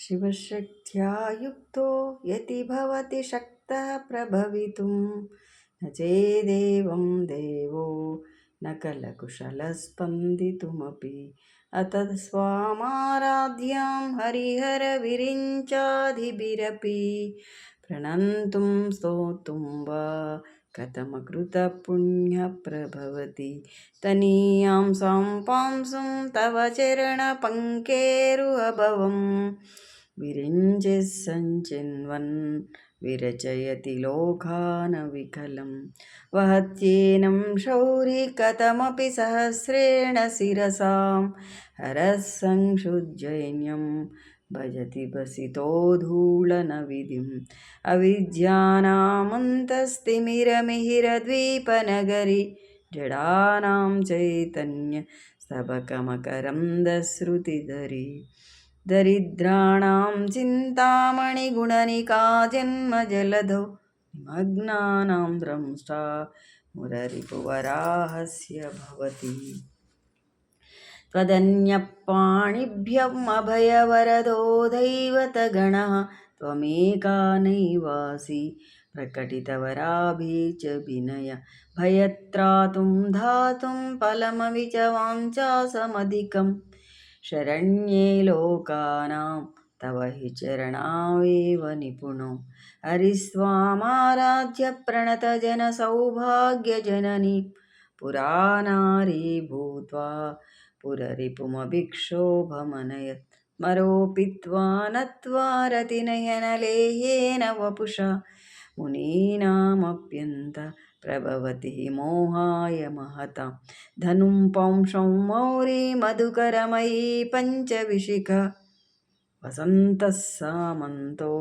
शिवशक्त्या युक्तो यति भवति शक्तः प्रभवितुं न चेदेवं देवो न कलकुशलः स्पन्दितुमपि अत स्वामाराध्यां हरिहरविरिञ्चाधिभिरपि प्रणन्तुं स्तोतुं वा कथमकृतपुण्यः प्रभवति तनीयां सांपांसुं तव चरणपङ्केरुहभवं विरिञ्चिः सञ्चिन्वन् विरचयति लोकानविकलं वहत्येनं शौरि कथमपि सहस्रेण शिरसां हरः संशुद्धैन्यं भजति वसितो धूलनविधिम् अविद्यानामन्तस्तिमिरमिहिरद्वीपनगरि जडानां चैतन्यस्तबकमकरन्दश्रुतिधरि दरिद्राणां चिन्तामणिगुणनिका जन्मजलधौ निमग्नानां द्रंष्टा मुररिपुवराहस्य भवति त्वदन्यपाणिभ्यमभयवरदो दैवतगणः त्वमेका नैवासि प्रकटितवराभि च विनय भयत्रातुं धातुं फलमवि च वाञ्छासमधिकं शरण्ये लोकानां तव हि चरणावेव निपुणो हरिस्वामाराध्य प्रणतजनसौभाग्यजननी पुरानारी भूत्वा पुररिपुमभिक्षोभमनयत् स्मरोऽपित्वा नत्वा रतिनयनलेह्येन वपुषा मुनीनामप्यन्त प्रभवति मोहाय महतां धनुं पौंषं मौरी मधुकरमयी पञ्चविशिखा वसन्तः सामन्तो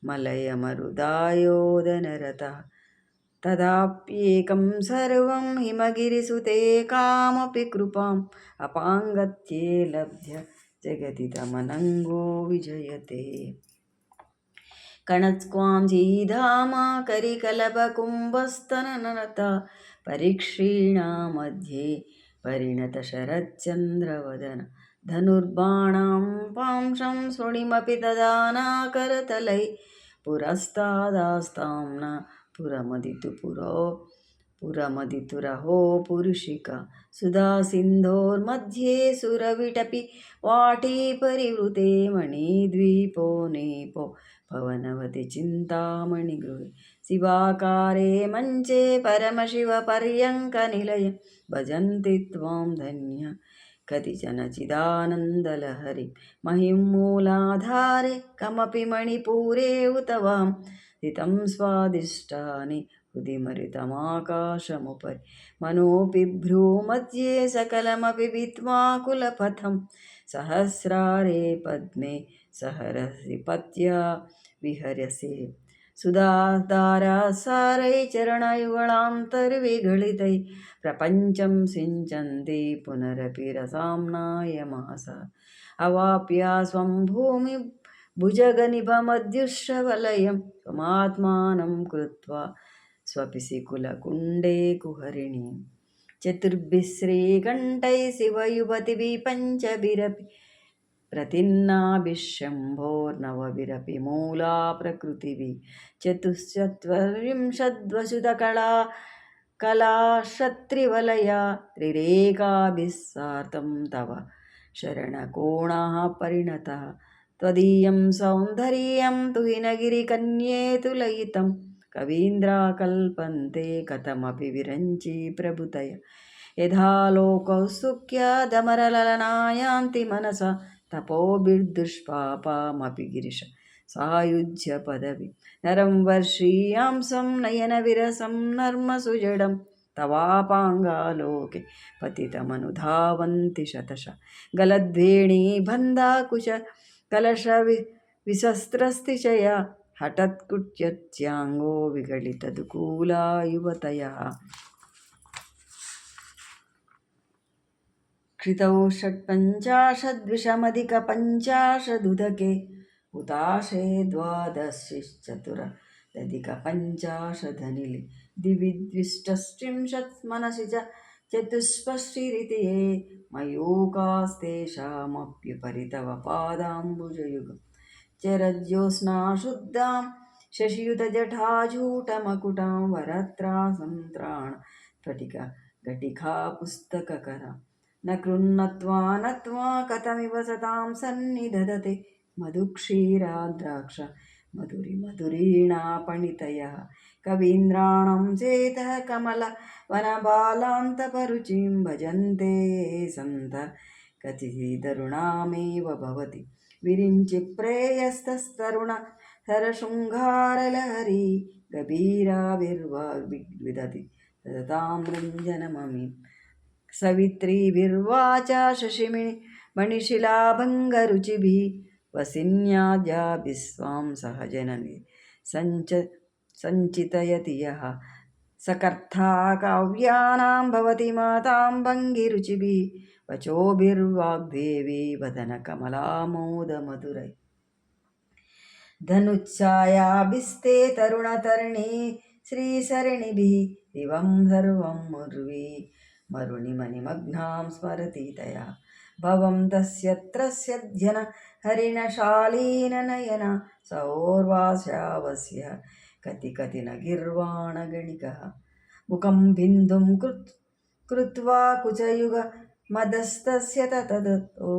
मलयमरुदायोदनरतः तदाप्येकं सर्वं हिमगिरिसुते कामपि कृपाम् अपाङ्गत्ये लब्ध्य जगति तमनङ्गो विजयते कणस्क्वांसीधामा करिकलभकुम्भस्तननता परिक्षीणा मध्ये परिणतशरच्चन्द्रवदन धनुर्बाणां पांशं स्वणिमपि ददानाकरतलै पुरस्तादास्तां पुरमदितुरहो पुरुषिका सुधासिन्धोर्मध्ये सुरविटपि वाटी परिवृते मणिद्वीपो नीपो पवनवति चिन्तामणिगृहे शिवाकारे मञ्चे परमशिवपर्यङ्कनिलये भजन्ति त्वां धन्य कतिचन चिदानन्दलहरि महिमूलाधारे कमपि मणिपूरे उत वां स्थितं स्वादिष्टानि हृदि मरुतमाकाशमुपरि मनोऽपि भ्रूमध्ये सकलमपि विद्वाकुलपथं सहस्रारे पद्मे सहरसि पत्या विहर्यसे सुधाधारासारै चरणयुगलान्तर्विगलितै प्रपञ्चं सिञ्चन्ति पुनरपि रसाम्नाय महसा अवाप्या स्वं भूमि भुजगनिभमद्युष्वलयं स्वमात्मानं कृत्वा स्वपिशिकुलकुण्डे कुहरिणीं चतुर्भिः श्रीकण्ठैः शिवयुवतिभिः पञ्चभिरपि प्रतिन्नाभिशम्भोर्नवभिरपि मूला प्रकृतिभिः चतुश्चत्वरिंशद्वसुधकला कलाशत्रिवलया त्रिरेकाभिः सार्धं तव शरणकोणाः परिणतः त्वदीयं सौन्दर्यं तु हिनगिरिकन्ये तुलयितं कवीन्द्राकल्पन्ते कथमपि विरञ्ची प्रभुतय यथा लोकौत्सुक्यादमरललनायान्ति मनसा तपोभिर्दुष्पापामपि गिरिश सायुज्य पदवि नरं वर्षीयांसं नयनविरसं नर्मसुजडं तवापाङ्गालोके पतितमनुधावन्ति शतशः गलद्वेणी बन्धाकुश कलशविसस्त्रस्तिशया हठत्कुट्यत्याङ्गो विगलितदुकूला युवतयः क्षितौ षट्पञ्चाशद्विषमधिकपञ्चाशदुदके हुताशे द्वादशीश्चतुरधिकपञ्चाशदनिलि दिवि द्विष्टस्त्रिंशत् मनसि च चतुष्षष्टिरिति मयूकास्तेषामप्युपरि तव पादाम्बुजयुगम् चरज्योत्स्ना शुद्धां शशियुतजटाजूटमकुटां वरत्रासन्त्राण स्फटिका पुस्तककरा न कृन्नत्वा नत्वा कथमिव सतां सन्निधदते मधुक्षीराद्राक्ष मधुरीणापणितयः कवीन्द्राणां चेतः कमलवनबालान्तपरुचिं भजन्ते ये सन्तः कचिदरुणामेव भवति विरिञ्चि प्रेयस्तस्तरुण सरशृङ्गारलहरी गभीराविर्विदति सततां रञ्जनममी सवित्रीभिर्वाचा शशिमणि मणिशिलाभङ्गरुचिभिः वसिन्याद्याभिस्वां सह जननि सञ्चितयति यः सकर्था काव्यानां भवति मातां भङ्गिरुचिभिः वचोभिर्वाग्देवी वदनकमलामोदमधुरै धनुच्छायाभिस्ते तरुणतरुणी श्रीसरणिभिः दिवं सर्वं मुर्वी मरुणिमणिमग्नां स्मरति तया भवं तस्य त्रस्यध्यन हरिणशालीननयन सौर्वास्यावस्य कति न गिर्वाणगणिकः मुखं बिन्दुं कृत्वा कुचयुग मदस्तस्य ततदतो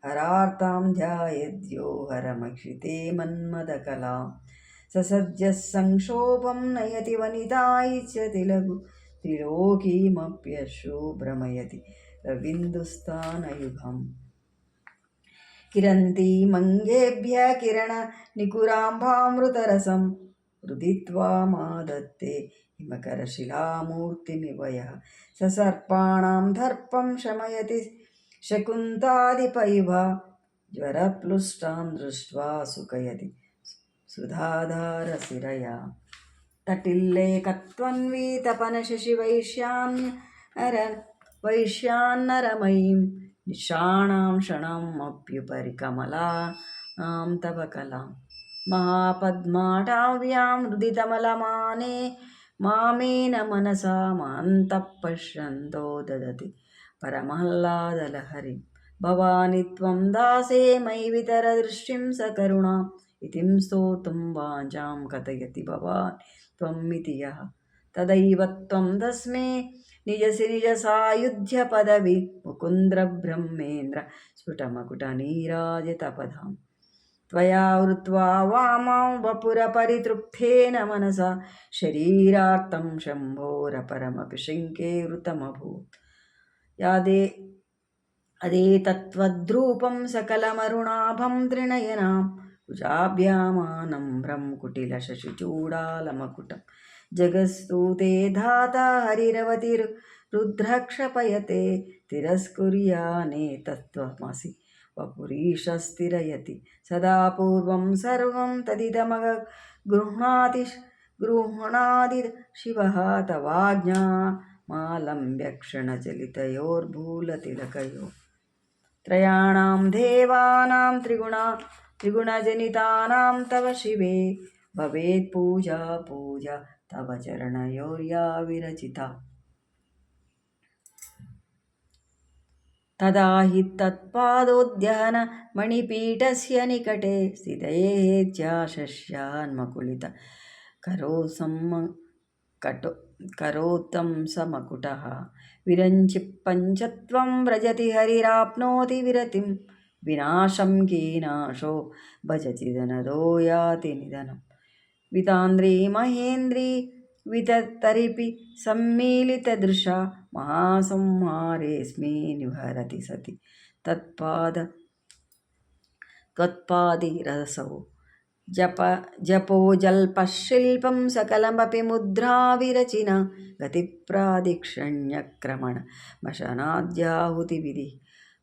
हरार्तां ध्यायेद्यो हरमक्षिते मन्मदकलां ससद्यः संक्षोभं नयति वनिता इच्छति लघु त्रिलोकीमप्यशो भ्रमयति रविन्दुस्तानयुगम् किरन्ती मङ्गेभ्यः किरणनिकुराम्भामृतरसं रुदित्वा मादत्ते हिमकरशिलामूर्तिनिवयः ससर्पाणां दर्पं शमयति शकुन्तादिपैवा ज्वरप्लुष्टां दृष्ट्वा सुखयति सुधाधारशिरया तटिल्लेखत्वन्वीतपनशशिवैश्यान्नरमयीं निशाणां क्षणमप्युपरि कमलानां तव कलां महापद्माटाव्यां हृदितमलमाने मामेन मनसा मान्तः पश्यन्तो ददति परमह्लादलहरिं भवानि त्वं दासे मयि वितरदृष्टिं सकरुणाम् इतिं स्तोतुं वाचां कथयति भवान् त्वमिति यः तदैव त्वं तस्मै निजसायुध्यपदवि मुकुन्द्रब्रह्मेन्द्र स्फुटमकुटनीराजितपदां त्वया वृत्वा वामां वपुरपरितृप्तेन मनसा शरीरार्थं शम्भोरपरमपि शङ्के वृतमभूत् यादे अदेतत्त्वद्रूपं सकलमरुणाभं त्रिनयनां कुजाभ्यामानम्रं कुटिलशशिचूडालमकुटं जगत्स्तुते धाता हरिरवतिरुद्रक्षपयते तिरस्कुर्यानेतत्त्वमसि वपुरीशस्थिरयति सदा पूर्वं सर्वं तदिदमग गृह्णादि शिवः तवाज्ञा मालम्ब्यक्षणचलितयोर्भूलतिलकयोः त्रयाणां देवानां त्रिगुणजनितानां तव शिवे भवेत् पूजा तव चरणयोर्या विरचिता तदा हि तत्पादोद्यहन मणिपीठस्य निकटे स्थितयेत्याशस्यान्मकुलित करोतं समकुटः विरञ्चि पञ्चत्वं व्रजति हरिराप्नोति विरतिं विनाशं कीनाशो भजति धनदो याति निधनं वितान्द्री महेन्द्री विततरिपि सम्मीलितदृशा महासंहारेऽस्मि निहरति सति त्वत्पादिरसौ जपो जल्पशिल्पं सकलमपि मुद्राविरचिना गतिप्रादिक्षण्यक्रमणमशनाद्याहुतिविधिः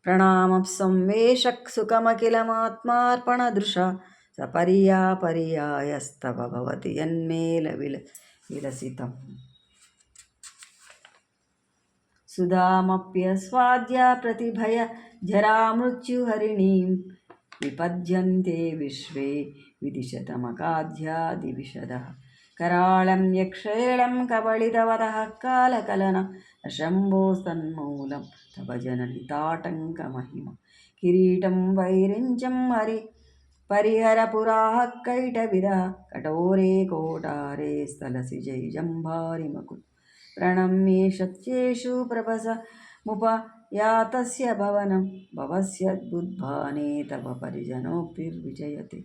प्रणामः संवेशः सुखमखिलमात्मार्पणदृशा सपर्यायस्तव भवति यन्मेलविलसितम् सुधामप्यस्वाद्या प्रतिभय जरामृत्युहरिणीं विपद्यन्ते विश्वे विदिशतमकाध्यादिविशदः कराळं यक्षेळं कबलितवतः कालकलन अशम्भोस्तन्मूलं तव जननि ताटङ्कमहिम किरीटं वैरिञ्चं परिहरपुराः कैटविदः कठोरे कोटारे स्थलसिजै जम्भारिमकुल प्रणम्ये शक्त्येषु प्रभसमुपयातस्य भवनं भवस्यद्बुद्भाने तव परिजनोऽभिर्विजयते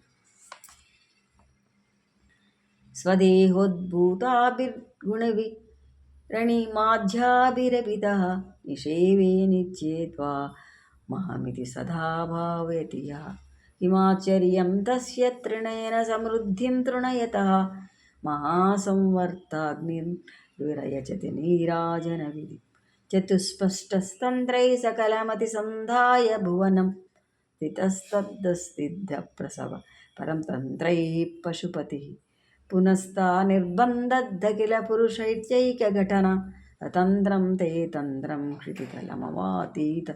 स्वदेहोद्भूताभिर्गुणविरणिमाध्याभिरभितः निषेवे नित्ये त्वा महमिति सदा भावयति यः किमाश्चर्यं तस्य तृणेन समृद्धिं तृणयतः महासंवर्ताग्निर्विरयचति नीराजनविधि चतुष्पष्टस्तन्त्रैः सकलमतिसन्धाय भुवनं स्थितस्तब्धस्तिग्धप्रसव परं तन्त्रैः पशुपतिः पुनस्ता निर्बन्धद्ध पुरुषैत्यैकघटना अतन्त्रं ते तन्त्रं क्षितितलमवातीत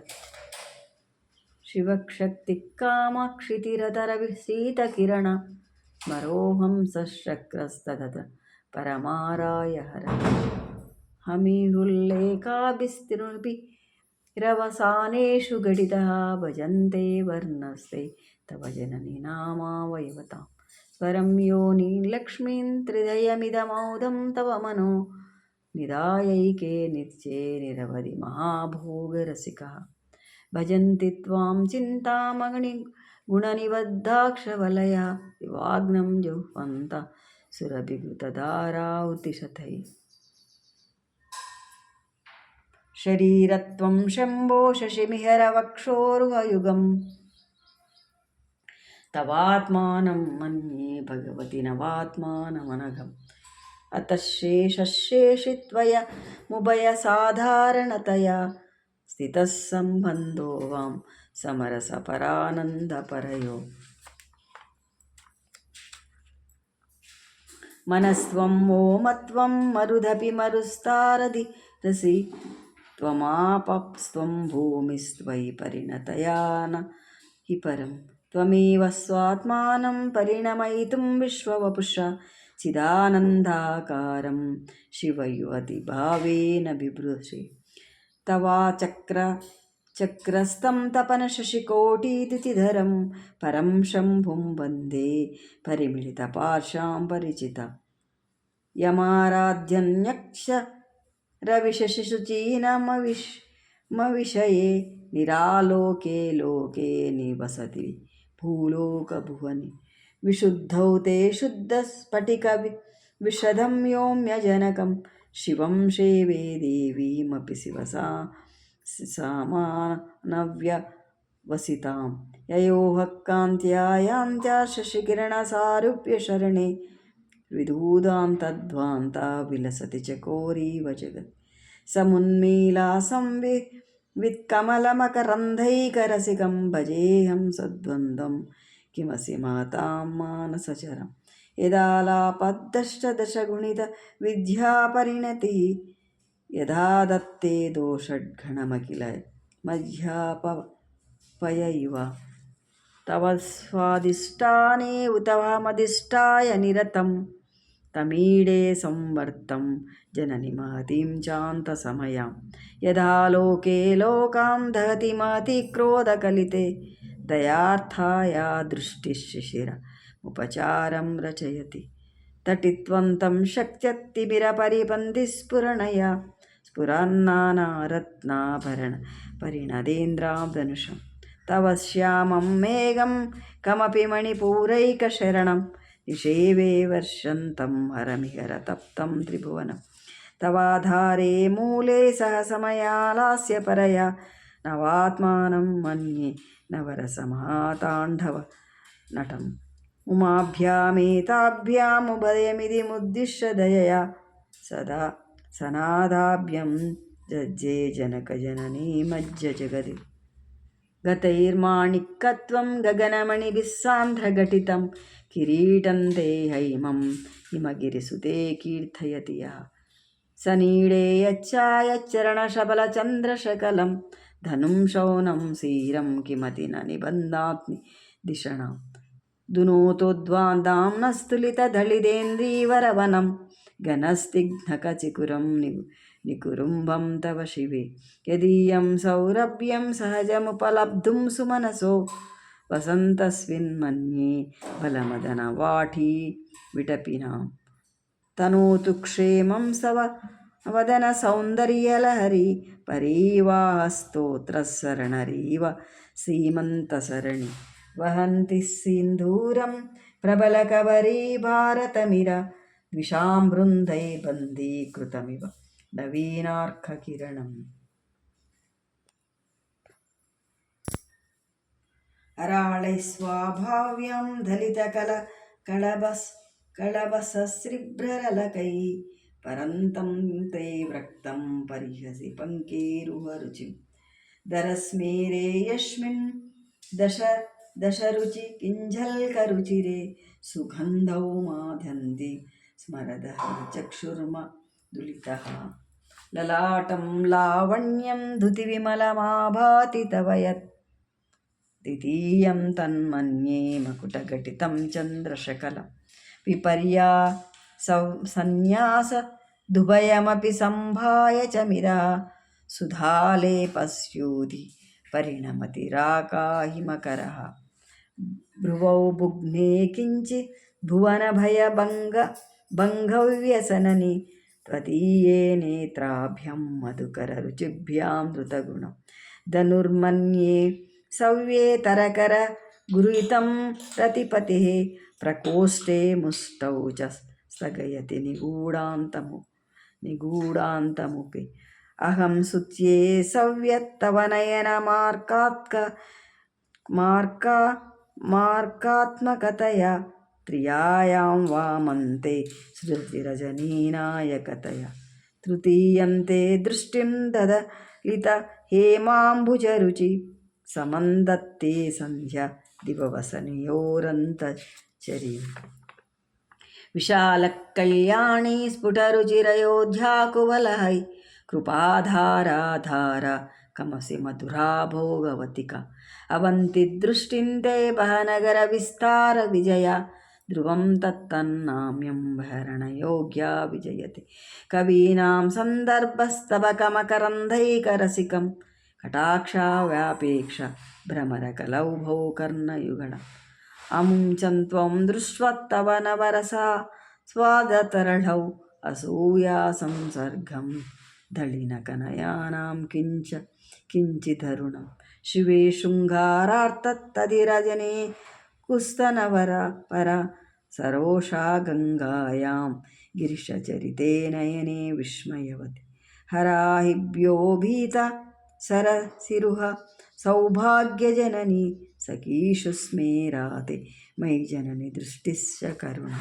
शिवक्षक्तिकामक्षितिरतरविसीतकिरण मरोहं सशक्रस्तदत परमाराय हर हमिरुल्लेखाभिस्तृणुपि रवसानेषु घटितः भजन्ते वर्णस्ते तव जननि नामावयवतां स्वरं योनि लक्ष्मीं त्रिदयमिदमौदं तव मनो निधायैके नित्ये निरवधि महाभोगरसिकः भजन्ति त्वां चिन्तामणिगुणनिबद्धाक्षवलया दिवाग्नं जुह्वन्त सुरभिघृतधाराहुतिशतैः शरीरत्वं शम्भो शशिमिहरवक्षोरुहयुगम् तवात्मानं मन्ये भगवति नवात्मानमनघम् अतः शेषशेषित्वयमुभयसाधारणतया स्थितः सम्बन्धो वां समरसपरानन्दपरयो मनस्त्वं मोमत्वं मरुदपि मरुस्तारधि रसि त्वमापस्त्वं भूमिस्त्वयि परिणतया न हि परं त्वमेव स्वात्मानं परिणमयितुं विश्ववपुषा चिदानन्दाकारं शिवयुवतिभावेन बिभृशे तवा चक्रस्तं तपनशशिकोटिद्युतिधरं परं शम्भुं वन्दे परिमिलितपार्शां परिचिता यमाराध्यन्यक्ष रविशशिशुचीनमविषये निरालोके लोके निवसति भूलोकभुवने विशुद्धौ ते शुद्धस्फटिकविशदं व्योम्यजनकं शिवं सेवे देवीमपि शिवसा सामानव्यवसितां ययोः कान्त्या यान्त्या शशिकिरणसारूप्यशरणे विदूदां तद्ध्वान्ता विलसति चकोरीव जगत् समुन्मीला संवित्कमलमकरन्धैकरसिकं भजेऽहं सद्वन्द्वं किमसि मातां मानसचरं यदालापद्दशदशगुणितविद्यापरिणतिः यदा दत्ते दोषड्घणमखिल मध्यापयैव तव स्वादिष्टाने उतवामधिष्ठाय निरतं तमीडे संवर्तं जननि महतीं चान्तसमयां यदा लोके लोकां दहति महती क्रोधकलिते दयार्थाया दृष्टिशिशिरमुपचारं रचयति तटित्वन्तं शक्त्यत्तिमिरपरिपन्थिस्फुरणया स्फुरन्नानारत्नाभरणपरिणदेन्द्रां धनुषं तव श्यामं मेघं कमपि मणिपूरैकशरणं निषेवे वर्षन्तं हरमिहरतप्तं त्रिभुवनं तवाधारे मूले सहसमयालास्य परया नवात्मानं मन्ये नवरसमहाताण्डव नटम् उमाभ्यामेताभ्यामुभयमिति मुद्दिश्य दयया सदा सनादाभ्यं जज्जे जनकजननी मज्जजगदि गतैर्माणिक्यत्वं गगनमणिभिः सान्द्रघटितं किरीटं ते हैमं हिमगिरिसुते कीर्तयति यः सनीडे यच्चायच्चरणशबलचन्द्रशकलं धनुं शौनं सीरं किमति न निबन्धात्मि दिशणां दुनोतोद्वान्दां न स्तुलितदलितेन्द्रीवरवनं घनस्तिग्धकचिकुरं निकुरुम्बं तव शिवे यदीयं सौरभ्यं सहजमुपलब्धुं सुमनसो वसन्तस्मिन्मन्ये बलमदनवाठी विटपिनां तनोतु क्षेमं सव वदनसौन्दर्यलहरी परीवाहस्तोत्रसरणरीव सीमन्तसरणि वहन्ति सिन्धूरं प्रबलकबरी भारतमिरा द्विषां बृन्दैर्बन्धीकृतमिव नवीनार्ककिरणम् अराळै स्वाभाव्यां दलितकलबसस्रिभ्रलकै परन्तं ते व्रक्तं परिहसि पङ्केरुहरुचिं दरस्मेरे यस्मिन् दशरुचि किञ्झल्करुचिरे सुगन्धौ माधन्ति स्मरदः चक्षुर्मदुलितः ललाटं लावण्यं धुतिविमलमाभाति तव यत् द्वितीयं तन्मन्ये मकुटघटितं चन्द्रशकलं विपर्या संन्यासदुभयमपि सम्भाय च मिरा सुधालेपस्यूधि परिणमतिराकाहिमकरः भ्रुवौ बुग्ने किञ्चित् भुवनभयभङ्गव्यसननि त्वदीये नेत्राभ्यां मधुकररुचिभ्यां धृतगुणं धनुर्मन्ये सव्ये तरकर गुरुहितं रतिपतिः प्रकोष्ठे मुष्टौ च स्थगयति निगूढान्तमुपे अहं सुच्ये सव्यत्तव नयनमार्कात्मकतया त्रियायां वामन्ते सृजतिरजनीनायकतया तृतीयन्ते दृष्टिं ददलित हेमाम्बुजरुचि समन्दत्ते सन्ध्या दिववसनयोरन्तचरी विशालकल्याणी स्फुटरुचिरयोध्याकुवलहै कृपाधारा कमसि मधुरा भोगवतिका अवन्तिदृष्टिं ते बहनगरविस्तारविजया ध्रुवं तत्तन्नाम्यं भरणयोग्या विजयते कवीनां सन्दर्भस्तबकमकरन्धैकरसिकं कटाक्षाव्यापेक्ष भ्रमरकलौभौ कर्णयुगळम् अमुञ्चं त्वं दृष्ट्वा तव नवरसा स्वादतरळौ असूयासंसर्गं दलिनकनयानां किञ्चिदरुणं शिवे शृङ्गारार्तत्तदिरजने कुस्तनवरा सरोषा गङ्गायां गिरिशचरिते नयने विस्मयवति हराहिभ्यो भीता सरसिरुह सौभाग्यजननी सखीषु स्मेराते मयि जननि दृष्टिश्च करुणा।